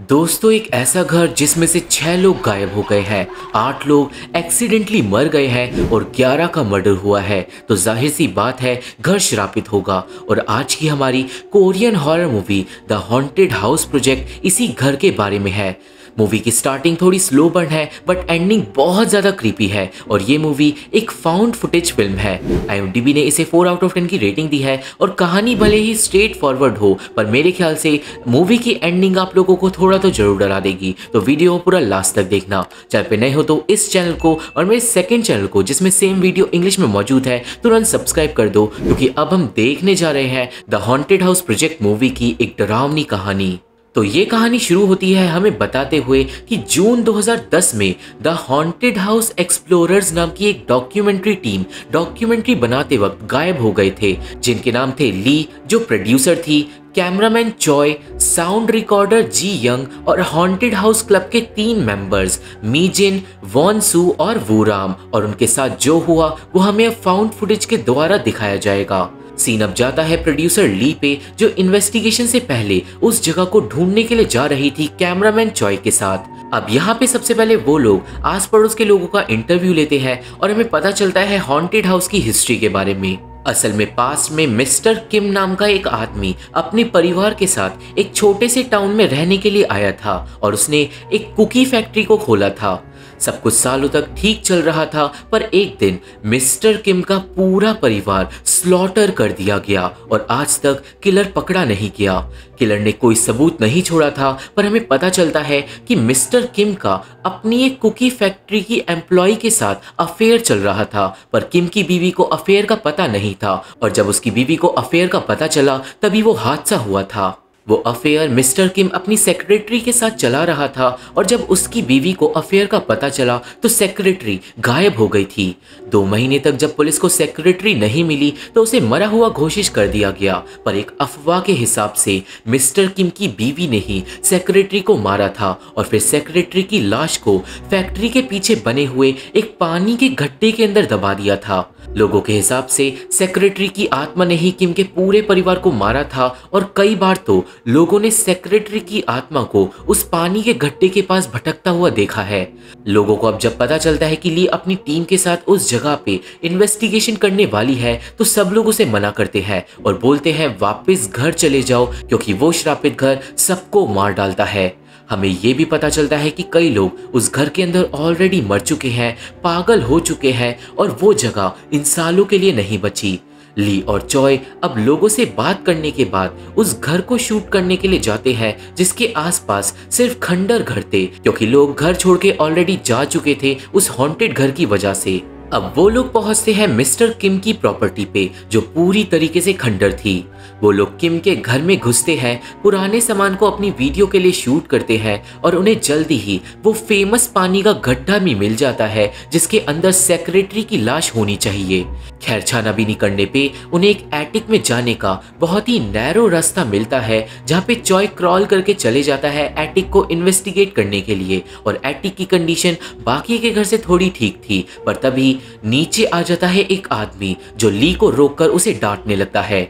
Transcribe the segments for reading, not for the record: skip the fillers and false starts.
दोस्तों, एक ऐसा घर जिसमें से 6 लोग गायब हो गए हैं, 8 लोग एक्सीडेंटली मर गए हैं और 11 का मर्डर हुआ है, तो जाहिर सी बात है घर श्रापित होगा। और आज की हमारी Korean horror movie the haunted house project इसी घर के बारे में है। मूवी की स्टार्टिंग थोड़ी स्लो बर्न है बट एंडिंग बहुत ज़्यादा क्रीपी है और ये मूवी एक फाउंड फुटेज फिल्म है। IMDb ने इसे 4 आउट ऑफ 10 की रेटिंग दी है और कहानी भले ही स्ट्रेट फॉरवर्ड हो पर मेरे ख्याल से मूवी की एंडिंग आप लोगों को थोड़ा तो जरूर डरा देगी, तो वीडियो पूरा लास्ट तक देखना। चैनल पे नए हो तो इस चैनल को और मेरे सेकंड चैनल को जिसमें सेम वीडियो इंग्लिश में मौजूद है तुरंत सब्सक्राइब कर दो, क्योंकि अब हम देखने जा रहे हैं the haunted house project movie की एक डरावनी कहानी। तो ये कहानी शुरू होती है हमें बताते हुए कि जून 2010 में द हॉन्टेड हाउस एक्सप्लोरर्स नाम की एक डॉक्यूमेंट्री टीम डॉक्यूमेंट्री बनाते वक्त गायब हो गए थे, जिनके नाम थे ली जो प्रोड्यूसर थी, कैमरामैन चॉय, साउंड रिकॉर्डर जी यंग और हॉन्टेड हाउस क्लब के 3 मेंबर्स मीजिन, वॉन सू और वूराम। और उनके साथ जो हुआ वो हमें फाउंड फुटेज के द्वारा दिखाया जाएगा। सीन अब जाता है प्रोड्यूसर ली पे, जो इन्वेस्टिगेशन से पहले उस जगह को ढूंढने के लिए जा रही थी कैमरामैन चॉय के साथ। अब यहाँ पे सबसे पहले वो लोग आस पड़ोस के लोगों का इंटरव्यू लेते हैं और हमें पता चलता है हॉन्टेड हाउस की हिस्ट्री के बारे में। असल में पास्ट में मिस्टर किम नाम का एक आदमी अपने परिवार के साथ एक छोटे से टाउन में रहने के लिए आया था और उसने एक कुकी फैक्ट्री को खोला था। सब कुछ सालों तक ठीक चल रहा था, पर एक दिन मिस्टर किम का पूरा परिवार स्लॉटर कर दिया गया और आज तक किलर पकड़ा नहीं गया। किलर ने कोई सबूत नहीं छोड़ा था, पर हमें पता चलता है कि मिस्टर किम का अपनी एक कुकी फैक्ट्री की एम्प्लॉय के साथ अफेयर चल रहा था, पर किम की बीवी को अफेयर का पता नहीं था और जब उसकी बीवी को अफेयर का पता चला तभी वो हादसा हुआ था। वो अफेयर मिस्टर किम अपनी सेक्रेटरी के साथ चला रहा था और जब उसकी बीवी को अफेयर का पता चला तो सेक्रेटरी गायब हो गई थी। 2 महीने तक जब पुलिस को सेक्रेटरी नहीं मिली तो उसे मरा हुआ घोषित कर दिया गया, पर एक अफवाह के हिसाब से मिस्टर किम की बीवी ने ही सेक्रेटरी को मारा था और फिर सेक्रेटरी की लाश को फैक्ट्री के पीछे बने हुए एक पानी के गड्ढे के अंदर दबा दिया था। लोगों के हिसाब से सेक्रेटरी की आत्मा ने ही किम के पूरे परिवार को मारा था और कई बार तो लोगों ने सेक्रेटरी की आत्मा को उस पानी के गड्ढे के पास भटकता हुआ देखा है। लोगों को अब जब पता चलता है कि ली अपनी टीम के साथ उस जगह पे इन्वेस्टिगेशन करने वाली है तो सब लोग उसे मना करते हैं और बोलते हैं वापस घर चले जाओ, क्योंकि वो श्रापित घर सबको मार डालता है। हमें ये भी पता चलता है कि कई लोग उस घर के अंदर ऑलरेडी मर चुके हैं, पागल हो चुके हैं और वो जगह इन सालों के लिए नहीं बची। ली और चॉय अब लोगों से बात करने के बाद उस घर को शूट करने के लिए जाते हैं, जिसके आसपास सिर्फ खंडर घर थे, क्योंकि लोग घर छोड़ के ऑलरेडी जा चुके थे उस हॉन्टेड घर की वजह से। अब वो लोग पहुंचते हैं मिस्टर किम की प्रॉपर्टी पे, जो पूरी तरीके से खंडर थी। वो लोग किम के घर में घुसते हैं, पुराने सामान को अपनी वीडियो के लिए शूट करते हैं और उन्हें जल्दी ही वो फेमस पानी का गड्ढा भी मिल जाता है जिसके अंदर सेक्रेटरी की लाश होनी चाहिए। खैर छानाबीनी करने पे उन्हें एक एटिक में जाने का बहुत ही नैरो रास्ता मिलता है, जहाँ पे चॉय क्रॉल करके चले जाता है एटिक को इन्वेस्टिगेट करने के लिए। और एटिक की कंडीशन बाकी के घर से थोड़ी ठीक थी, पर तभी नीचे आ जाता है एक आदमी जो ली को रोककर उसे डांटने लगता है।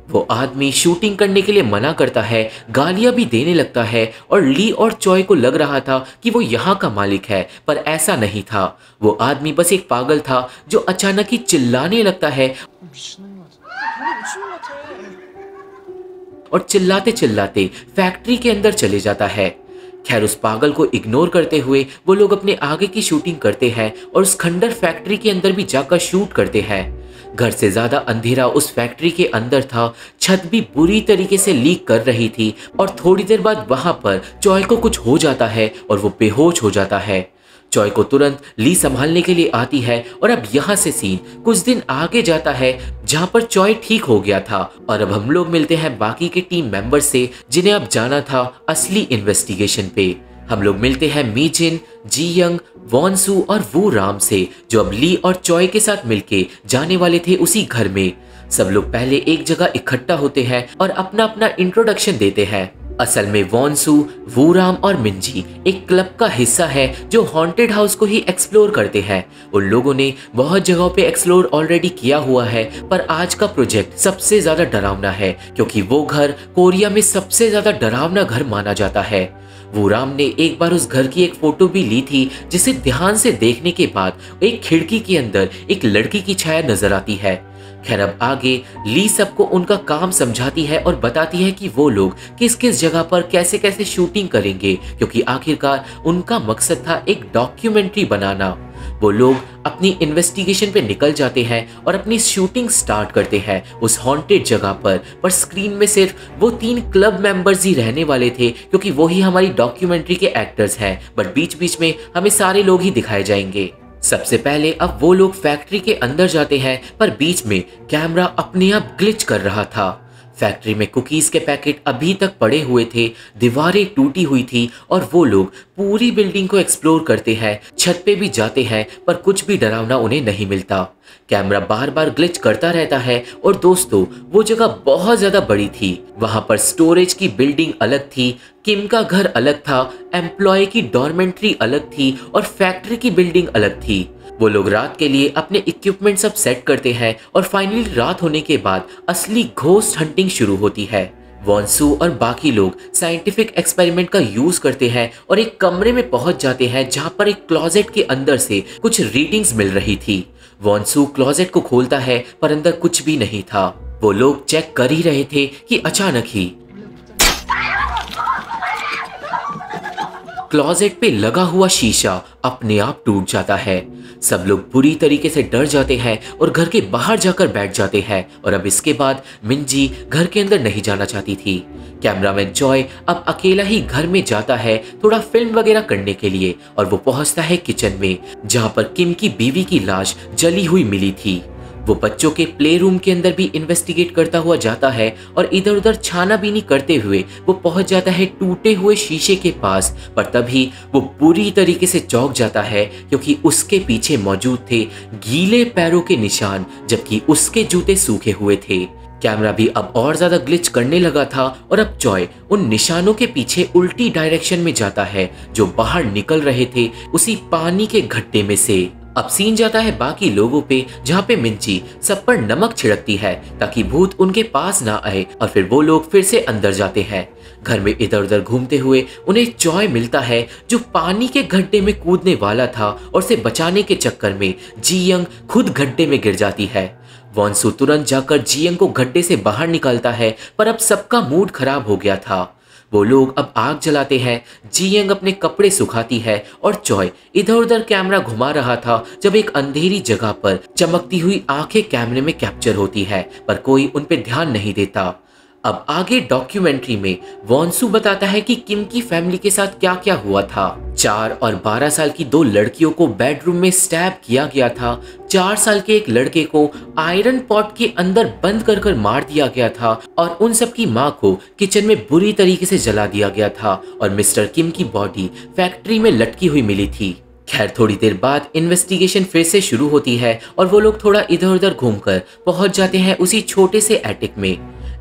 वो आदमी शूटिंग करने के लिए मना करता है, गालियां भी देने लगता है और ली और चॉय को लग रहा था कि वो यहाँ का मालिक है, पर ऐसा नहीं था। वो आदमी बस एक पागल था जो अचानक ही चिल्लाने लगता है और चिल्लाते चिल्लाते फैक्ट्री के अंदर चले जाता है। खैर उस पागल को इग्नोर करते हुए वो लोग अपने आगे की शूटिंग करते हैं और उस खंडर फैक्ट्री के अंदर भी जाकर शूट करते हैं। घर से ज्यादा अंधेरा उस फैक्ट्री के अंदर था, छत भी बुरी तरीके से लीक कर रही थी और थोड़ी देर बाद वहां पर चॉय को कुछ हो जाता है और वो बेहोश हो जाता है। चॉय को तुरंत ली संभालने के लिए आती है और अब यहाँ से सीन कुछ दिन आगे जाता है जहाँ पर चॉय ठीक हो गया था और अब हम लोग मिलते हैं बाकी के टीम मेंबर से, जिन्हें अब जाना था असली इन्वेस्टिगेशन पे। हम लोग मिलते हैं मीजिन, जी यंग, वॉन सू और वू राम से, जो अब ली और चॉय के साथ मिलके जाने वाले थे उसी घर में। सब लोग पहले एक जगह इकट्ठा होते हैं और अपना अपना इंट्रोडक्शन देते हैं। असल में वॉनसू, वूराम और मिंजी एक क्लब का हिस्सा है जो हॉन्टेड हाउस को ही एक्सप्लोर करते हैं। उन लोगों ने बहुत जगहों पे एक्सप्लोर ऑलरेडी किया हुआ है, पर आज का प्रोजेक्ट सबसे ज्यादा डरावना है क्योंकि वो घर कोरिया में सबसे ज्यादा डरावना घर माना जाता है। वूराम ने एक बार उस घर की एक फोटो भी ली थी, जिसे ध्यान से देखने के बाद एक खिड़की के अंदर एक लड़की की छाया नजर आती है। खैर अब आगे ली सबको उनका काम समझाती है और बताती है कि वो लोग किस किस जगह पर कैसे कैसे शूटिंग करेंगे, क्योंकि आखिरकार उनका मकसद था एक डॉक्यूमेंट्री बनाना। वो लोग अपनी इन्वेस्टिगेशन पे निकल जाते हैं और अपनी शूटिंग स्टार्ट करते हैं उस हॉन्टेड जगह पर स्क्रीन में सिर्फ वो 3 क्लब मेंबर्स ही रहने वाले थे, क्योंकि वो ही हमारी डॉक्यूमेंट्री के एक्टर्स हैं। बट बीच बीच में हमें सारे लोग ही दिखाए जाएंगे। सबसे पहले अब वो लोग फैक्ट्री के अंदर जाते हैं, पर बीच में कैमरा अपने आप ग्लिच कर रहा था। फैक्ट्री में कुकीज के पैकेट अभी तक पड़े हुए थे, दीवारें टूटी हुई थी और वो लोग पूरी बिल्डिंग को एक्सप्लोर करते हैं, छत पे भी जाते हैं, पर कुछ भी डरावना उन्हें नहीं मिलता। कैमरा बार बार ग्लिच करता रहता है और दोस्तों वो जगह बहुत ज्यादा बड़ी थी। वहां पर स्टोरेज की बिल्डिंग अलग थी, किम का घर अलग था, एम्प्लॉय की डॉर्मेंट्री अलग थी और फैक्ट्री की बिल्डिंग अलग थी। वो लोग रात के लिए अपने इक्विपमेंट सब सेट करते हैं और फाइनली रात होने के बाद असली घोस्ट हंटिंग शुरू होती है। वॉन्सू और बाकी लोग साइंटिफिक एक्सपेरिमेंट का यूज करते हैं और एक कमरे में पहुंच जाते हैं जहां पर एक क्लोजेट के अंदर से कुछ रीडिंग्स मिल रही थी। वॉन्सू क्लोजेट को खोलता है पर अंदर कुछ भी नहीं था। वो लोग चेक कर ही रहे थे कि अचानक ही क्लोजेट पे लगा हुआ शीशा अपने आप टूट जाता है। सब लोग बुरी तरीके से डर जाते हैं और घर के बाहर जाकर बैठ जाते हैं। और अब इसके बाद मिंजी घर के अंदर नहीं जाना चाहती थी। कैमरामैन जॉय अब अकेला ही घर में जाता है थोड़ा फिल्म वगैरह करने के लिए, और वो पहुंचता है किचन में जहां पर किम की बीवी की लाश जली हुई मिली थी। वो बच्चों के प्ले रूम के अंदर भी इन्वेस्टिगेट करता हुआ जाता है और इधर उधर छानाबीनी करते हुए वो पहुंच जाता है टूटे हुए शीशे के पास। पर तभी वो पूरी तरीके से चौंक जाता है, क्योंकि उसके पीछे मौजूद थे गीले पैरों के निशान, जबकि उसके जूते सूखे हुए थे। कैमरा भी अब और ज्यादा ग्लिच करने लगा था और अब जॉय उन निशानों के पीछे उल्टी डायरेक्शन में जाता है जो बाहर निकल रहे थे उसी पानी के गड्ढे में से। अब सीन जाता है बाकी लोगों पे, जहाँ पे मिंची सब पर नमक छिड़कती है ताकि भूत उनके पास ना आए, और फिर वो लोग फिर से अंदर जाते हैं। घर में इधर उधर घूमते हुए उन्हें जॉय मिलता है जो पानी के गड्ढे में कूदने वाला था, और उसे बचाने के चक्कर में जियंग खुद गड्ढे में गिर जाती है। वॉन्सू तुरंत जाकर जियंग को गड्ढे से बाहर निकालता है, पर अब सबका मूड खराब हो गया था। वो लोग अब आग जलाते हैं, जियंग अपने कपड़े सुखाती है और जॉय इधर उधर कैमरा घुमा रहा था जब एक अंधेरी जगह पर चमकती हुई आंखें कैमरे में कैप्चर होती है, पर कोई उन पे ध्यान नहीं देता। अब आगे डॉक्यूमेंट्री में वॉन्सू बताता है कि किम की फैमिली के साथ क्या क्या हुआ था। 4 और 12 साल की 2 लड़कियों को बेडरूम में स्टैब किया गया था। 4 साल के एक लड़के को आयरन पॉट के अंदर बंद कर कर मार दिया गया था, और उन सब की माँ को किचन में बुरी तरीके से जला दिया गया था, और मिस्टर किम की बॉडी फैक्ट्री में लटकी हुई मिली थी। खैर थोड़ी देर बाद इन्वेस्टिगेशन फिर से शुरू होती है और वो लोग थोड़ा इधर उधर घूमकर पहुंच जाते हैं उसी छोटे से एटिक में।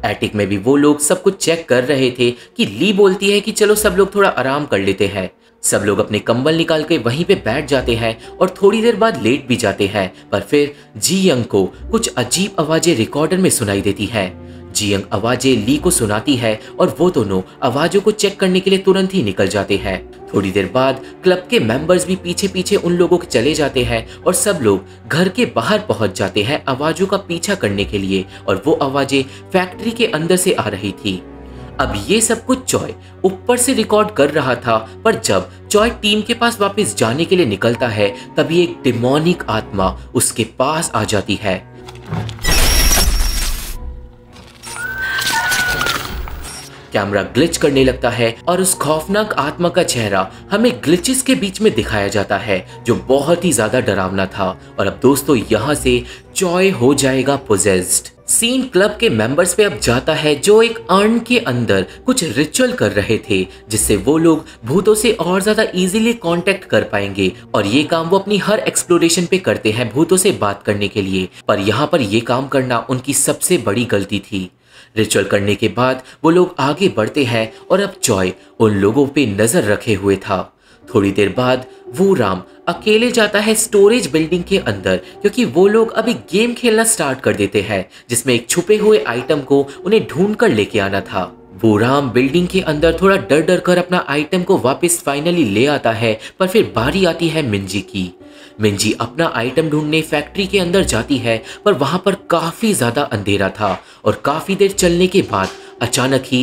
एटिक में भी वो लोग सब कुछ चेक कर रहे थे कि ली बोलती है कि चलो सब लोग थोड़ा आराम कर लेते हैं। सब लोग अपने कंबल निकाल के वहीं पे बैठ जाते हैं और थोड़ी देर बाद लेट भी जाते हैं, पर फिर जियंग को कुछ अजीब आवाजें रिकॉर्डर में सुनाई देती है। जियंग आवाजें ली को सुनाती है और वो दोनों आवाजों को चेक करने के लिए तुरंत ही निकल जाते हैं। थोड़ी देर बाद क्लब के मेंबर्स भी पीछे पीछे उन लोगों के चले जाते हैं और सब लोग घर के बाहर पहुंच जाते हैं आवाजों का पीछा करने के लिए, और वो आवाजें फैक्ट्री के अंदर से आ रही थी। अब ये सब कुछ जॉय ऊपर से रिकॉर्ड कर रहा था, पर जब जॉय टीम के पास वापस जाने के लिए निकलता है तभी एक डिमोनिक आत्मा उसके पास आ जाती है। कैमरा ग्लिच करने लगता है और उस खौफनाक आत्मा का चेहरा हमें ग्लिचेस के बीच में दिखाया जाता है, जो बहुत ही ज्यादा डरावना था। और अब दोस्तों यहाँ से जॉय हो जाएगा पोजेस्ड। सीन क्लब के मेंबर्स पे अब जाता है जो एक अर्न के अंदर कुछ रिचुअल कर रहे थे, जिससे वो लोग भूतों से और ज्यादा इजीली कांटेक्ट कर पाएंगे, और ये काम वो अपनी हर एक्सप्लोरेशन पे करते हैं भूतों से बात करने के लिए। पर यहाँ पर ये काम करना उनकी सबसे बड़ी गलती थी। रिचुअल करने के बाद वो लोग आगे बढ़ते हैं और अब जॉय उन लोगों पे नजर रखे हुए था। थोड़ी देर बाद वूराम अकेले जाता है स्टोरेज बिल्डिंग के अंदर, क्योंकि वो लोग अभी गेम खेलना स्टार्ट कर देते हैं जिसमें एक छुपे हुए आइटम को उन्हें ढूंढ कर लेके आना था। वो राम बिल्डिंग के अंदर थोड़ा डर डर कर अपना आइटम को वापस फाइनली ले आता है, पर फिर बारी आती है मिंजी की। मिंजी अपना आइटम ढूंढने फैक्ट्री के अंदर जाती है, पर वहां पर काफी ज्यादा अंधेरा था और काफी देर चलने के बाद अचानक ही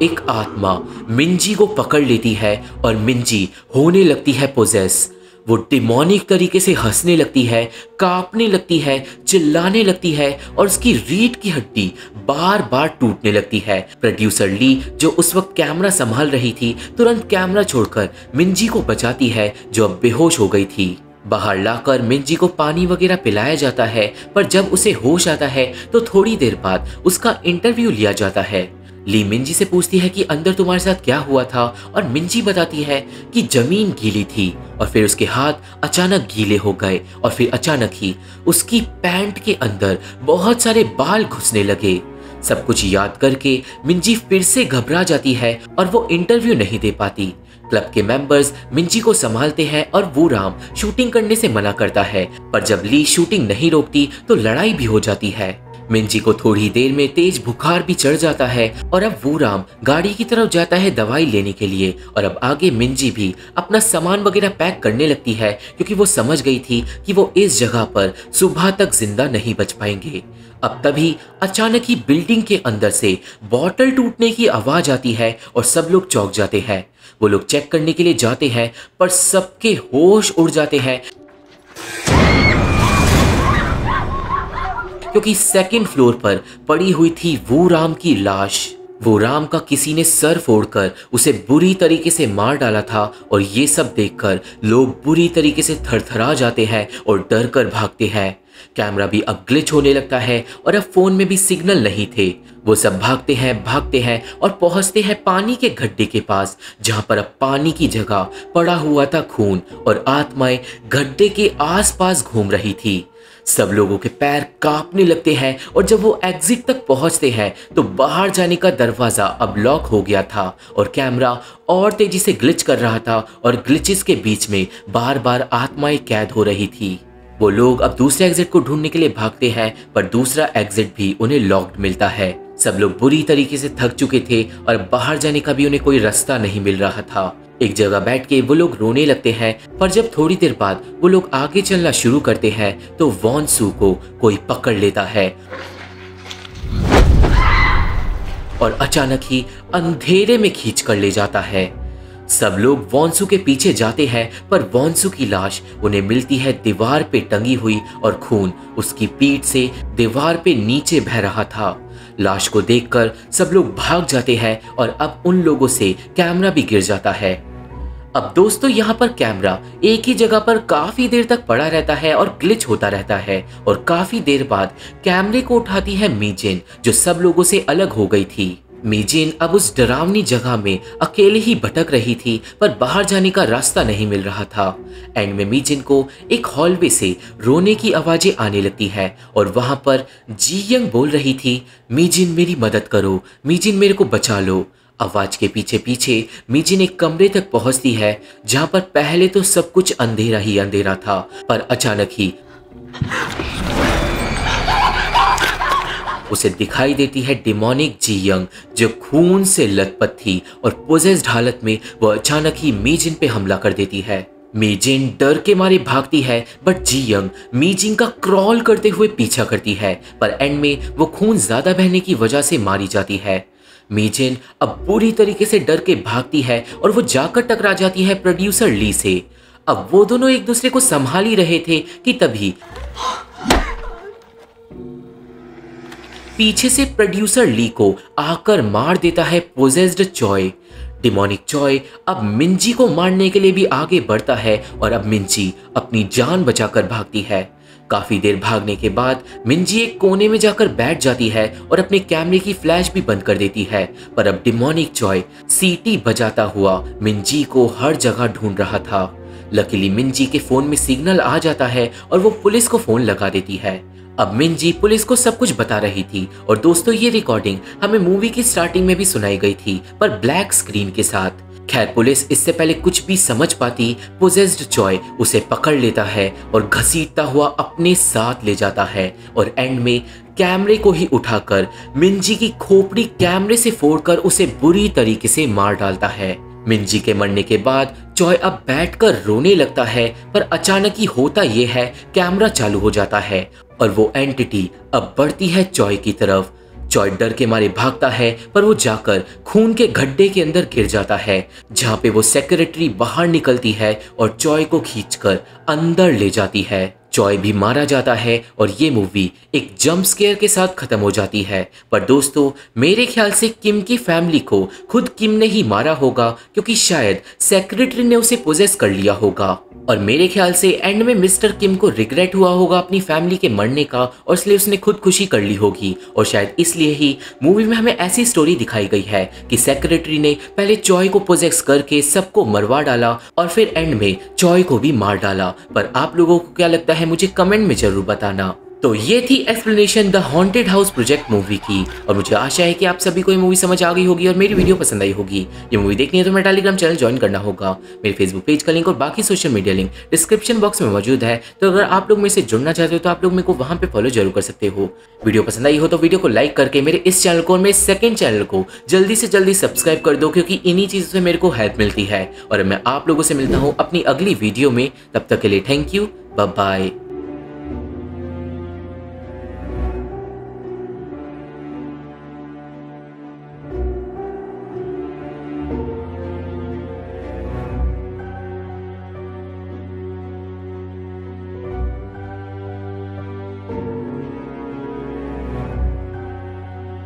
एक आत्मा मिंजी को पकड़ लेती है और मिंजी होने लगती है पोजेस। वो डिमोनिक तरीके से हंसने लगती है, कांपने लगती है, चिल्लाने लगती है और उसकी रीढ़ की हड्डी बार बार टूटने लगती है। प्रोड्यूसर ली, जो उस वक्त कैमरा संभाल रही थी, तुरंत कैमरा छोड़कर मिंजी को बचाती है, जो अब बेहोश हो गई थी। बाहर लाकर मिंजी को पानी वगैरह पिलाया जाता है, पर जब उसे होश आता है तो थोड़ी देर बाद उसका इंटरव्यू लिया जाता है। ली मिंजी से पूछती है कि अंदर तुम्हारे साथ क्या हुआ था, और मिंजी बताती है कि जमीन गीली थी और फिर उसके हाथ अचानक गीले हो गए और फिर अचानक ही उसकी पैंट के अंदर बहुत सारे बाल घुसने लगे। सब कुछ याद करके मिंजी फिर से घबरा जाती है और वो इंटरव्यू नहीं दे पाती। क्लब के मेंबर्स मिंजी को संभालते हैं और वो राम शूटिंग करने से मना करता है, पर जब ली शूटिंग नहीं रोकती तो लड़ाई भी हो जाती है। मिंजी को थोड़ी देर में तेज बुखार भी चढ़ जाता है और अब वो राम गाड़ी की तरफ जाता है दवाई लेने के लिए। और अब आगे मिंजी भी अपना सामान वगैरह पैक करने लगती है, क्योंकि वो समझ गई थी कि वो इस जगह पर सुबह तक जिंदा नहीं बच पाएंगे। अब तभी अचानक ही बिल्डिंग के अंदर से बॉटल टूटने की आवाज आती है और सब लोग चौंक जाते हैं। वो लोग चेक करने के लिए जाते हैं, पर सबके होश उड़ जाते हैं, क्योंकि सेकंड फ्लोर पर पड़ी हुई थी वो राम की लाश। वो राम का किसी ने सर फोड़कर उसे बुरी तरीके से मार डाला था और ये सब देखकर लोग बुरी तरीके से थरथरा जाते हैं और डर कर भागते हैं। कैमरा भी अब ग्लिच होने लगता है और अब फोन में भी सिग्नल नहीं थे। वो सब भागते हैं और पहुंचते हैं पानी के गड्ढे के पास, जहां पर अब पानी की जगह पड़ा हुआ था खून और आत्माएं गड्ढे के आसपास घूम रही थी। सब लोगों के पैर कांपने लगते हैं और जब वो एग्जिट तक पहुंचते हैं तो बाहर जाने का दरवाजा अब लॉक हो गया था और कैमरा और तेजी से ग्लिच कर रहा था और ग्लिचेस के बीच में बार बार आत्माएं कैद हो रही थी। वो लोग अब दूसरे एग्जिट को ढूंढने के लिए भागते हैं, पर दूसरा एग्जिट भी उन्हें लॉक्ड मिलता है। सब लोग बुरी तरीके से थक चुके थे और बाहर जाने का भी उन्हें कोई रास्ता नहीं मिल रहा था। एक जगह बैठ के वो लोग रोने लगते हैं, पर जब थोड़ी देर बाद वो लोग आगे चलना शुरू करते हैं तो वॉन सू को कोई पकड़ लेता है और अचानक ही अंधेरे में खींच कर ले जाता है। सब लोग वॉन्सू के पीछे जाते हैं, पर वॉन्सू की लाश उन्हें मिलती है दीवार पे टंगी हुई और खून उसकी पीठ से दीवार पे नीचे बह रहा था। लाश को देखकर सब लोग भाग जाते हैं और अब उन लोगों से कैमरा भी गिर जाता है। अब दोस्तों यहाँ पर कैमरा एक ही जगह पर काफी देर तक पड़ा रहता है और ग्लिच होता रहता है और काफी देर बाद कैमरे को उठाती है मीजिन, जो सब लोगों से अलग हो गई थी। मीजिन अब उस डरावनी जगह में अकेले ही भटक रही थी, पर बाहर जाने का रास्ता नहीं मिल रहा था। एंड में मीजिन को एक हॉलवे से रोने की आवाजें आने लगती है और वहां पर जी यंग बोल रही थी, मीजिन मेरी मदद करो, मीजिन मेरे को बचा लो। आवाज के पीछे पीछे मीजिन एक कमरे तक पहुंचती है, जहां पर पहले तो सब कुछ अंधेरा ही अंधेरा था, पर अचानक ही उसे दिखाई देती है डिमोनिक जी यंग, जो खून से लथपथ थी और पोजेस्ड हालत में वो अचानक ही मीजिन पे हमला कर देती है। मीजिन डर के मारे भागती है, बट जी यंग मीजिन का क्रॉल करते हुए पीछा करती है, पर एंड में वो खून ज्यादा बहने की वजह से मारी जाती है। मीजिन अब पूरी तरीके से डर के भागती है और वो जाकर टकरा जाती है प्रोड्यूसर ली से। अब वो दोनों एक दूसरे को संभाल ही रहे थे कि तभी पीछे से प्रोड्यूसर ली को आकर मार देता है पोजेस्ड चॉय। डिमोनिक चॉय अब मिंजी को मारने के लिए भी आगे बढ़ता है और अब मिंजी अपनी जान बचाकर भागती है। काफी देर भागने के बाद मिंजी एक कोने में जाकर बैठ जाती है और अपने कैमरे की फ्लैश भी बंद कर देती है, पर अब डिमोनिक चॉय सीटी बजाता हुआ मिंजी को हर जगह ढूंढ रहा था। लकीली मिंजी के फोन में सिग्नल आ जाता है और वो पुलिस को फोन लगा देती है। अब मिंजी पुलिस को सब कुछ बता रही थी और दोस्तों ये रिकॉर्डिंग हमें मूवी की स्टार्टिंग में भी सुनाई गई थी, पर ब्लैक स्क्रीन के साथ। खैर पुलिस इससे पहले कुछ भी समझ पाती, पोजेस्ड जॉय उसे पकड़ लेता है और घसीटता हुआ अपने साथ ले जाता है और एंड में कैमरे को ही उठाकर मिंजी की खोपड़ी कैमरे से फोड़कर उसे बुरी तरीके से मार डालता है। मिंजी के मरने के बाद जॉय अब बैठकर रोने लगता है, पर अचानक ही होता ये है कैमरा चालू हो जाता है और वो एंटिटी अब बढ़ती है जॉय की तरफ। जॉय डर के मारे भागता है, पर वो जाकर खून के गड्ढे के अंदर गिर जाता है, जहां पे वो सेक्रेटरी बाहर निकलती है और जॉय को खींचकर अंदर ले जाती है। जॉय भी मारा जाता है और ये मूवी एक जंप स्केयर के साथ खत्म हो जाती है। पर दोस्तों मेरे ख्याल से किम की फैमिली को खुद किम ने ही मारा होगा, क्योंकि शायद सेक्रेटरी ने उसे पोजेस कर लिया होगा और मेरे ख्याल से एंड में मिस्टर किम को रिग्रेट हुआ होगा अपनी फैमिली के मरने का और इसलिए उसने खुदकुशी कर ली होगी। और शायद इसलिए ही मूवी में हमें ऐसी स्टोरी दिखाई गई है कि सेक्रेटरी ने पहले जॉय को पोजेस करके सबको मरवा डाला और फिर एंड में जॉय को भी मार डाला। पर आप लोगों को क्या लगता है मुझे कमेंट में जरूर बताना। तो ये थी explanation the haunted house project movie की और मुझे आशा है कि आप सभी को ये मूवी समझ आ गई होगी और मेरी वीडियो पसंद आई होगी। ये मूवी देखनी है तो मेरा टेलीग्राम चैनल ज्वाइन करना होगा। मेरे फेसबुक पेज का लिंक और बाकी social media link description box में मौजूद है, तो अगर आप लोग मेरे से जुड़ना चाहते हो तो आप लोग मेरे को वहां पे फॉलो जरूर कर सकते हो। वीडियो पसंद आई हो तो वीडियो को लाइक करके मेरे इस चैनल को और मेरे सेकंड चैनल को जल्दी से जल्दी सब्सक्राइब कर दो, क्योंकि इन्हीं चीजों से मेरे को हेल्प मिलती है। और मैं आप लोगों से मिलता हूँ अपनी अगली वीडियो में, तब तक के लिए थैंक यू, बाय बाय।